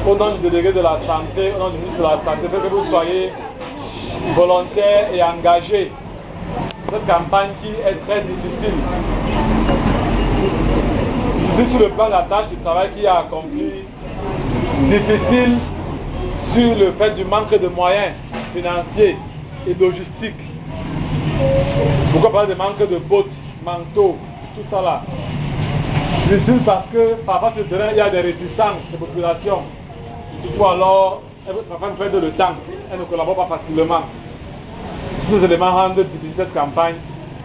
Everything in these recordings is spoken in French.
au nom du délégué de la santé, au nom du ministre de la santé, que vous soyez volontaires et engagés. Cette campagne qui est très difficile. Sur le plan de la tâche du travail qui a accompli, difficile sur le fait du manque de moyens financiers et logistiques. Pourquoi parler de manque de bottes, manteaux, tout ça là? Difficile parce que parfois sur le terrain il y a des résistances des populations. Ou alors, elles perdent le temps, elles ne collaborent pas facilement. Tous ces éléments rendent difficile cette campagne,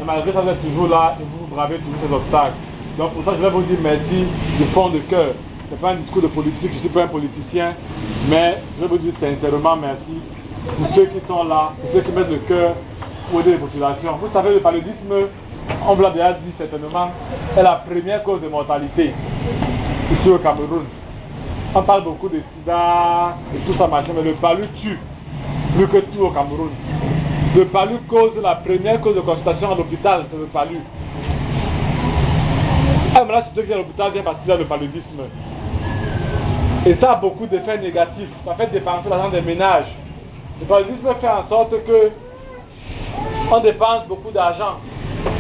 et malgré ça vous êtes toujours là et vous bravez toujours ces obstacles. Donc pour ça je vais vous dire merci du fond de cœur. Ce n'est pas un discours de politique, je ne suis pas un politicien, mais je vais vous dire sincèrement merci pour ceux qui sont là, pour ceux qui mettent le cœur pour aider les populations. Vous savez, le paludisme, on vous l'a déjà dit certainement, est la première cause de mortalité ici au Cameroun. On parle beaucoup de sida et tout ça machin, mais le palu tue plus que tout au Cameroun. Le palu cause la première cause de consultation à l'hôpital, c'est le palu. Là, ceux qui viennent à l'hôpital viennent parce qu'il y a le paludisme. Et ça a beaucoup d'effets négatifs. Ça fait dépenser l'argent des ménages. Le paludisme fait en sorte que on dépense beaucoup d'argent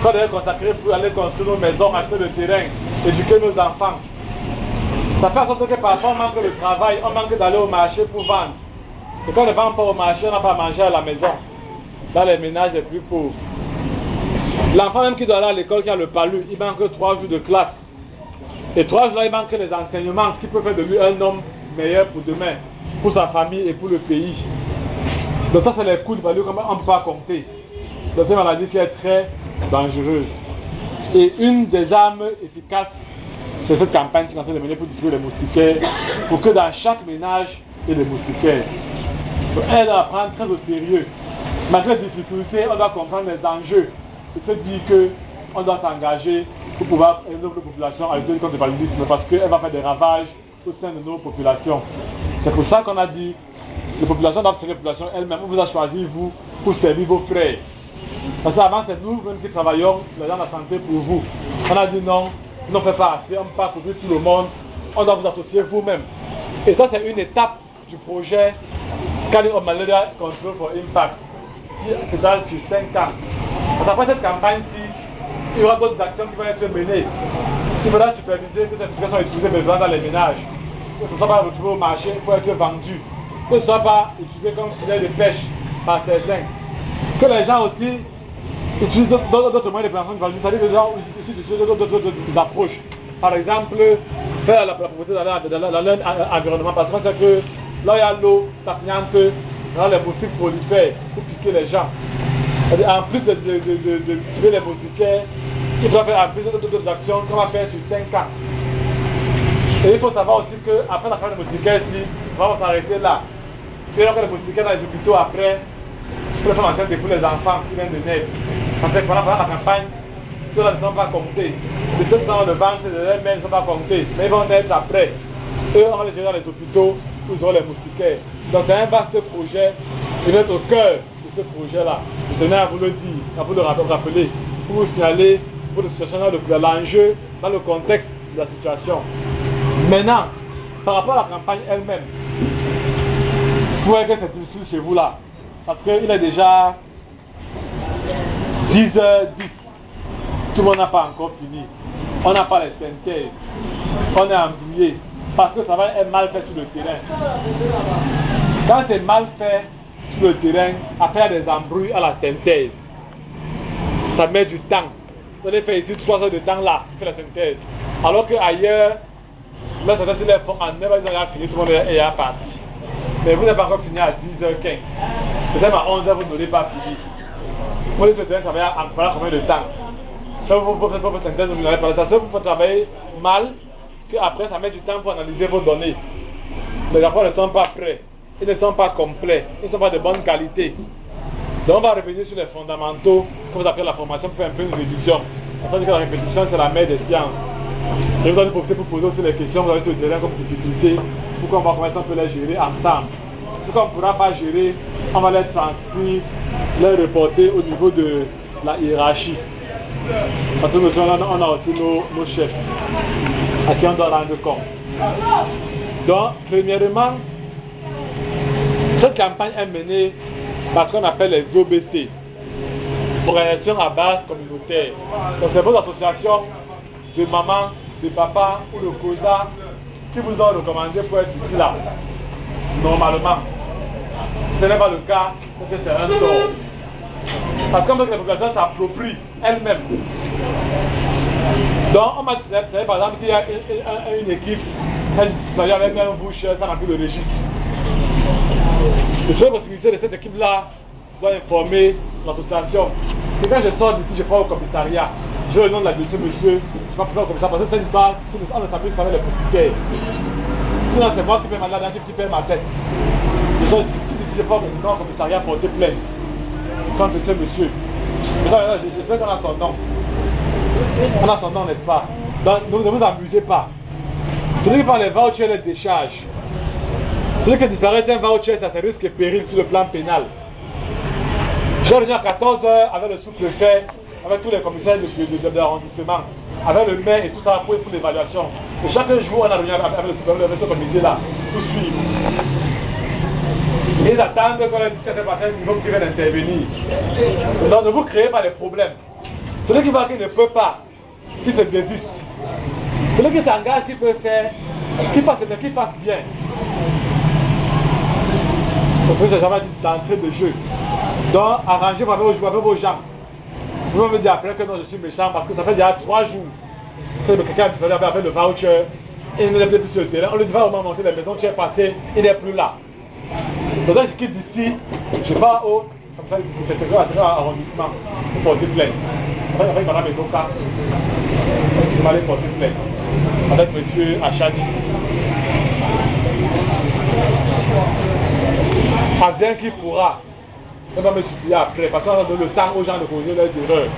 qu'on devrait consacrer pour aller construire nos maisons, acheter le terrain, éduquer nos enfants. Ça fait en sorte que parfois on manque de travail, on manque d'aller au marché pour vendre. Et quand on ne vend pas au marché, on n'a pas à manger à la maison. Dans les ménages les plus pauvres. L'enfant même qui doit aller à l'école, qui a le palu, il manque 3 jours de classe. Et 3 jours, il manque les enseignements, ce qui peut faire de lui un homme meilleur pour demain, pour sa famille et pour le pays. Donc ça, c'est les coûts du palu qu'on ne peut pas compter. Donc c'est une maladie qui est très dangereuse. Et une des armes efficaces, c'est cette campagne qui est en train de mener pour distribuer les moustiquaires, pour que dans chaque ménage, il y ait des moustiquaires. Donc elle doit prendre très au sérieux. Malgré les difficultés, on doit comprendre les enjeux. Et se dire qu'on doit s'engager pour pouvoir aider nos populations à lutter contre le paludisme parce qu'elle va faire des ravages au sein de nos populations. C'est pour ça qu'on a dit les populations doivent faire les populations elles-mêmes. On vous a choisi, vous, pour servir vos frères. Parce qu'avant, c'est nous-mêmes qui travaillons, les gens de la santé, pour vous. On a dit non, on ne fait pas assez, on ne peut pas couvrir tout le monde, on doit vous associer vous-même. Et ça, c'est une étape du projet Cali Malaria Control for Impact. C'est dans sur 5 ans. Parce qu'après cette campagne-ci, il y aura d'autres actions qui vont être menées. Il faudra superviser que ces médicaments sont utilisés besoin dans les ménages. Que ce ne soit pas retrouvé au marché pour être vendu. Que ce ne soit pas utilisé comme filet de pêche par certains. Que les gens aussi utilisent d'autres moyens de prévention du paludisme. C'est-à-dire que les gens utilisent d'autres approches. Par exemple, faire la propreté dans leur environnement. Parce qu'on sait que là, il y a l'eau stagnante, là, les moustiques prolifèrent pour piquer les gens. En plus de tuer les moustiquaires, il faut faire en plus d'autres actions qu'on va faire sur 5 ans. Et il faut savoir aussi qu'après la fin des moustiquaires, on va s'arrêter là. C'est que les moustiquaires dans les hôpitaux après, pour les femmes enceintes et pour les enfants qui viennent de naître. Parce que pendant la campagne, ceux-là ne sont pas comptés. Les ceux qui sont dans le ventre de leurs mères ne sont pas comptés. Mais ils vont être après. Eux, on va les gérer dans les hôpitaux où ils auront les moustiquaires. Donc c'est un vaste projet. Il est au cœur de ce projet-là. Je tenais à vous le dire, à vous le rappeler, pour vous signaler pour la situation, l'enjeu, dans le contexte de la situation. Maintenant, par rapport à la campagne elle-même, vous voyez que c'est difficile chez vous là. Parce qu'il est déjà 10h10. Tout le monde n'a pas encore fini. On n'a pas les synthèses. On est embrouillé. Parce que ça va être mal fait sur le terrain. Quand c'est mal fait sur le terrain, après il y a des embrouilles à la synthèse. Ça met du temps. Vous allez faire ici 3 heures de temps là, pour faire la synthèse. Alors qu'ailleurs, là, ça les font en 9 heures, ils ont fini, tout le monde est parti. Mais vous n'avez pas encore fini à 10h15. Peut-être à 11h, vous n'aurez pas fini. Vous allez faire travailler en pendant combien de temps? Ça vous faites votre synthèse, vous n'avez pas le temps. Ça vous fait travailler mal, qu'après, ça met du temps pour analyser vos données. Les rapports ne sont pas prêts. Ils ne sont pas complets. Ils ne sont pas de bonne qualité. Donc on va revenir sur les fondamentaux, comme vous appelez la formation, pour faire un peu une révision. On dit que la répétition, c'est la mère des sciences. Et vous allez profiter pour poser aussi les questions, vous avez sur le terrain comme difficulté, pour qu'on va comment on peut les gérer ensemble. Ce qu'on ne pourra pas gérer, on va les transcrire, les reporter au niveau de la hiérarchie. Parce que nous, on a aussi nos chefs, à qui on doit rendre compte. Donc, premièrement, cette campagne est menée par ce qu'on appelle les OBC, Organisations à base communautaire. Donc, c'est vos associations de maman, de papa ou de COSA qui vous ont recommandé pour être ici là. Normalement, ce n'est pas le cas, parce que c'est un tort. Parce que les populations s'approprient elles-mêmes. Donc, on m'a dit, par exemple, qu'il y a une équipe, elle avec un bouche, ça n'a plus de registre. La seule possibilité de cette équipe-là doit informer l'association. Et quand je sors d'ici, je pars au commissariat. J'ai le nom de la dossier, monsieur, je vais faire comme ça, parce que c'est une base, on ne s'appuie pas avec les propriétaires. Sinon, c'est moi qui paie ma lade, qui paie ma tête. Je sors d'ici, je pars au commissariat pour porter plainte. Quand c'est monsieur. Je sais qu'on a son nom. On a son nom, n'est-ce pas? Donc, ne vous amusez pas. Celui qui prend les vouchers et les décharges. Celui qui disparaît un voucher, ça se risque de péril sur le plan pénal. J'ai revenu à 14 h avec le sous-préfet, avec tous les commissaires d'arrondissement, avec le maire et tout ça pour l'évaluation. Et chaque jour, on a revenu avec le sous-préfet, avec ce comité-là, pour suivre. Ils attendent que les discussions passent à un niveau qui vient d'intervenir. Donc ne vous créez pas les problèmes. Celui qui va qui ne peut pas, qui se désiste. Celui qui s'engage, qui peut faire, qui fasse bien. Donc c'est jamais dit d'entrée de jeu. Donc arrangez-vous avec vos gens. Vous me dire après que non, je suis méchant parce que ça fait déjà 3 jours que quelqu'un qui faisait avec le voucher et il n'est plus sur le terrain. On lui dit va au moment monter les maisons, tu es passé, il n'est plus là. Donc là, je quitte d'ici, je pars au arrondissement pour porter plainte. Après, madame Edoka, je vais aller porter plainte avec monsieur Achadi. Advient qui pourra, on va me supplier après, parce qu'on a donné le temps aux gens de causer leurs erreurs.